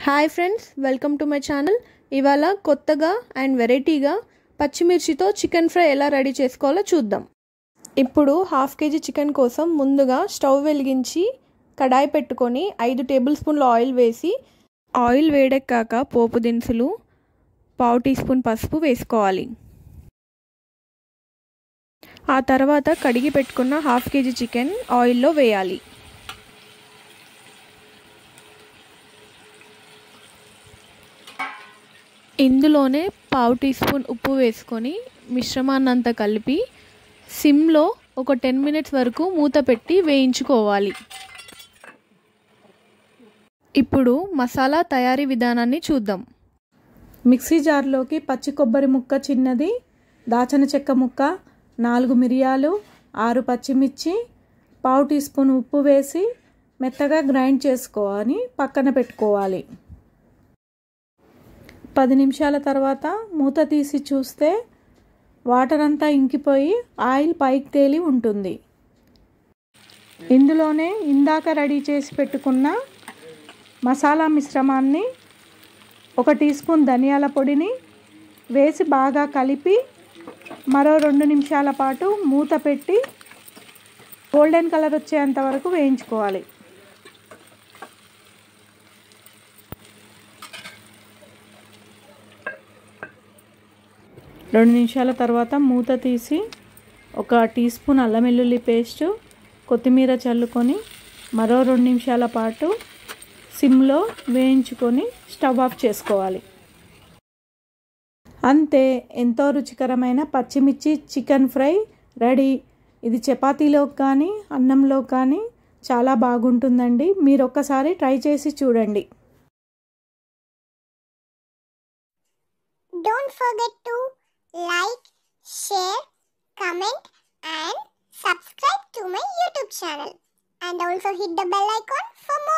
Hi friends, welcome to my channel. ఇవాళ కొత్తగా and వెరైటీగా పచ్చిమిర్చితో చికెన్ ఫ్రై ఎలా రెడీ చేసుకోవాలో చూద్దాం. ఇప్పుడు 1/2 kg చికెన్ కోసం ముందుగా స్టవ్ వెలిగించి కడాయి పెట్టుకొని 5 టేబుల్ స్పూన్ల ఆయిల్ వేసి, ఆయిల్ వేడెక్కాక పోపు దినుసులు 1/2 టీ స్పూన్ పసుపు వేసుకోవాలి. ఆ తర్వాత కడిగి పెట్టుకున్న 1/2 kg చికెన్ ఆయిల్లో వేయాలి. ఇందులోనే 1/2 టీ స్పూన్ ఉప్పు వేసుకొని మిశ్రమాన్నంతా కలిపి సిమ్లో ఒక 10 మినిట్స్ వరకు మూత పెట్టి వేయించుకోవాలి. ఇప్పుడు మసాలా తయారీ విధానాన్ని చూద్దాం. మిక్సీ జార్లోకి పచ్చి కొబ్బరి ముక్క చిన్నది, దాల్చిన చెక్క ముక్క, 4 మిరియాలు, 6 పచ్చిమిర్చి, 1/2 టీ స్పూన్ ఉప్పు వేసి మెత్తగా గ్రైండ్ చేసుకొని పక్కన పెట్టుకోవాలి. 10 నిమిషాల తర్వాత మూత తీసి చూస్తే వాటర్ అంతా ఇంకిపోయి ఆయిల్ పైకి తేలి ఉంటుంది. ఇందులోనే ఇందాక రెడీ చేసి పెట్టుకున్న మసాలా మిశ్రమాన్ని, 1 టీ స్పూన్ ధనియాల పొడిని వేసి బాగా కలిపి మరో 2 నిమిషాల పాటు మూత పెట్టి గోల్డెన్ కలర్ వచ్చేంత వరకు వేయించుకోవాలి. రెండు నిమిషాల తర్వాత మూత తీసి 1 టీ స్పూన్ అల్లం వెల్లుల్లి పేస్టు, కొత్తిమీర చల్లుకొని మరో 2 నిమిషాల పాటు సిమ్లో వేయించుకొని స్టవ్ ఆఫ్ చేసుకోవాలి. అంతే, ఎంతో రుచికరమైన పచ్చిమిర్చి చికెన్ ఫ్రై రెడీ. ఇది చపాతీలో కానీ అన్నంలో కానీ చాలా బాగుంటుందండి. మీరు ఒక్కసారి ట్రై చేసి చూడండి. Don't forget to like, share, comment and subscribe to my YouTube channel, and also hit the bell icon for more